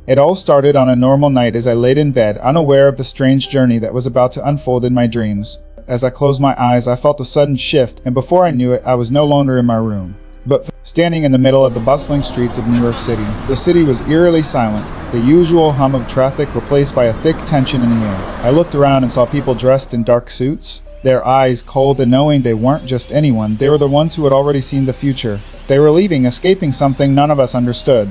It all started on a normal night as I laid in bed, unaware of the strange journey that was about to unfold in my dreams. As I closed my eyes, I felt a sudden shift, and before I knew it, I was no longer in my room, but standing in the middle of the bustling streets of New York City. The city was eerily silent, the usual hum of traffic replaced by a thick tension in the air. I looked around and saw people dressed in dark suits, their eyes cold and knowing they weren't just anyone, they were the ones who had already seen the future. They were leaving, escaping something none of us understood.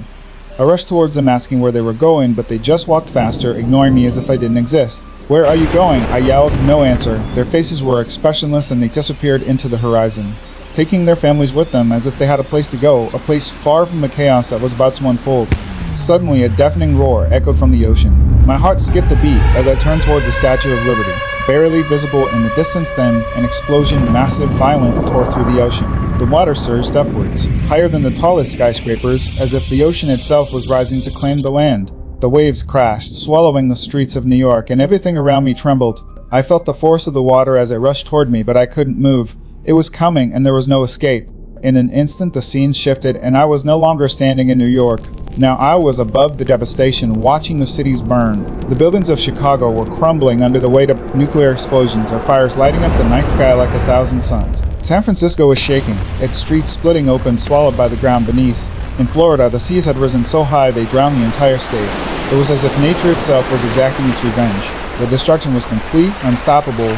I rushed towards them asking where they were going, but they just walked faster, ignoring me as if I didn't exist. "Where are you going?" I yelled. No answer. Their faces were expressionless and they disappeared into the horizon, taking their families with them as if they had a place to go, a place far from the chaos that was about to unfold. Suddenly, a deafening roar echoed from the ocean. My heart skipped a beat as I turned towards the Statue of Liberty. Barely visible in the distance then, an explosion, massive, violent, tore through the ocean. The water surged upwards, higher than the tallest skyscrapers, as if the ocean itself was rising to claim the land. The waves crashed, swallowing the streets of New York, and everything around me trembled. I felt the force of the water as it rushed toward me, but I couldn't move. It was coming, and there was no escape. In an instant, the scene shifted, and I was no longer standing in New York. Now I was above the devastation, watching the cities burn. The buildings of Chicago were crumbling under the weight of nuclear explosions, or fires lighting up the night sky like 1,000 suns. San Francisco was shaking, its streets splitting open, swallowed by the ground beneath. In Florida, the seas had risen so high they drowned the entire state. It was as if nature itself was exacting its revenge. The destruction was complete, unstoppable.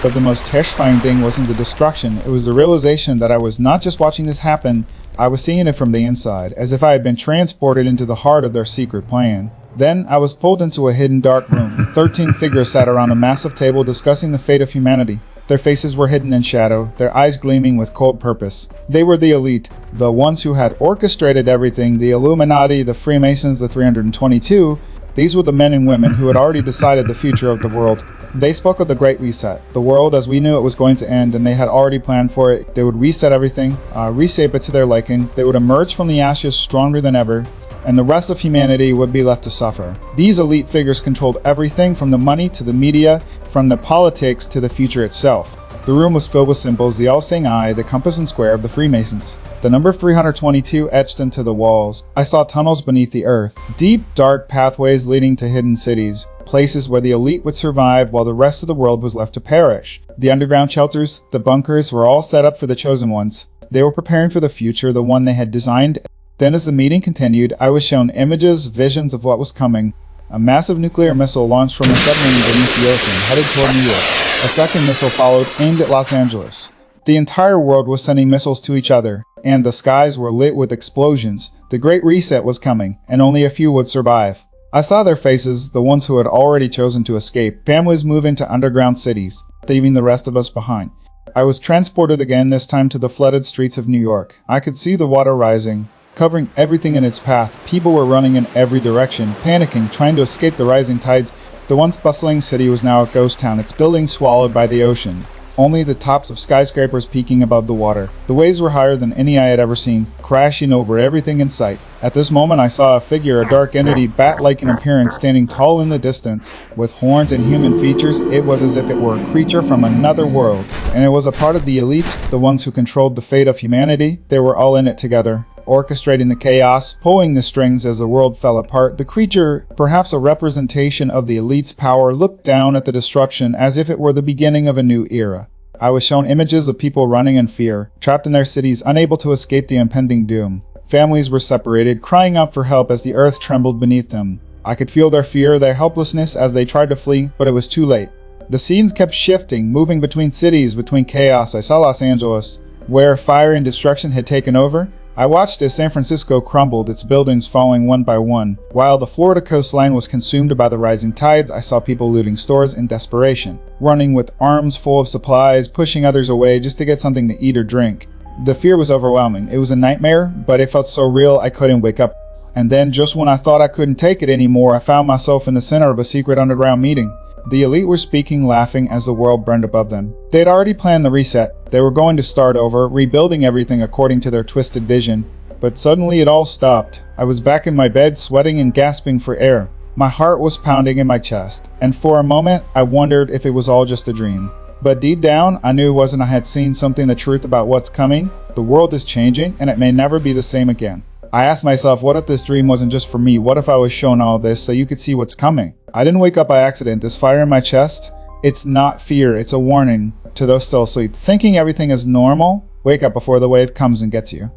But the most terrifying thing wasn't the destruction, it was the realization that I was not just watching this happen, I was seeing it from the inside, as if I had been transported into the heart of their secret plan. Then I was pulled into a hidden dark room. 13 figures sat around a massive table discussing the fate of humanity. Their faces were hidden in shadow, their eyes gleaming with cold purpose. They were the elite, the ones who had orchestrated everything, the Illuminati, the Freemasons, the 322. These were the men and women who had already decided the future of the world. They spoke of the Great Reset, the world as we knew it was going to end, and they had already planned for it. They would reset everything, reshape it to their liking. They would emerge from the ashes stronger than ever, and the rest of humanity would be left to suffer. These elite figures controlled everything from the money to the media, from the politics to the future itself. The room was filled with symbols, the all-seeing eye, the compass and square of the Freemasons. The number 322 etched into the walls. I saw tunnels beneath the earth, deep, dark pathways leading to hidden cities, places where the elite would survive while the rest of the world was left to perish. The underground shelters, the bunkers, were all set up for the chosen ones. They were preparing for the future, the one they had designed. Then as the meeting continued, I was shown images, visions of what was coming. A massive nuclear missile launched from a submarine beneath the ocean, headed toward New York. A second missile followed, aimed at Los Angeles. The entire world was sending missiles to each other, and the skies were lit with explosions. The Great Reset was coming, and only a few would survive. I saw their faces, the ones who had already chosen to escape, families moving to underground cities, leaving the rest of us behind. I was transported again, this time to the flooded streets of New York. I could see the water rising, covering everything in its path. People were running in every direction, panicking, trying to escape the rising tides. The once bustling city was now a ghost town, its buildings swallowed by the ocean. Only the tops of skyscrapers peeking above the water. The waves were higher than any I had ever seen, crashing over everything in sight. At this moment I saw a figure, a dark entity, bat-like in appearance, standing tall in the distance. With horns and human features, it was as if it were a creature from another world. And it was a part of the elite, the ones who controlled the fate of humanity. They were all in it together, orchestrating the chaos, pulling the strings as the world fell apart. The creature, perhaps a representation of the elite's power, looked down at the destruction as if it were the beginning of a new era. I was shown images of people running in fear, trapped in their cities, unable to escape the impending doom. Families were separated, crying out for help as the earth trembled beneath them. I could feel their fear, their helplessness as they tried to flee, but it was too late. The scenes kept shifting, moving between cities, between chaos. I saw Los Angeles, where fire and destruction had taken over. I watched as San Francisco crumbled, its buildings falling one by one. While the Florida coastline was consumed by the rising tides, I saw people looting stores in desperation, running with arms full of supplies, pushing others away just to get something to eat or drink. The fear was overwhelming. It was a nightmare, but it felt so real I couldn't wake up. And then, just when I thought I couldn't take it anymore, I found myself in the center of a secret underground meeting. The elite were speaking, laughing as the world burned above them. They had already planned the reset. They were going to start over, rebuilding everything according to their twisted vision. But suddenly it all stopped. I was back in my bed, sweating and gasping for air. My heart was pounding in my chest, and for a moment I wondered if it was all just a dream. But deep down, I knew it wasn't. I had seen something, the truth about what's coming. The world is changing, and it may never be the same again. I asked myself, what if this dream wasn't just for me? What if I was shown all this so you could see what's coming? I didn't wake up by accident. This fire in my chest, it's not fear, it's a warning to those still asleep. Thinking everything is normal, wake up before the wave comes and gets you.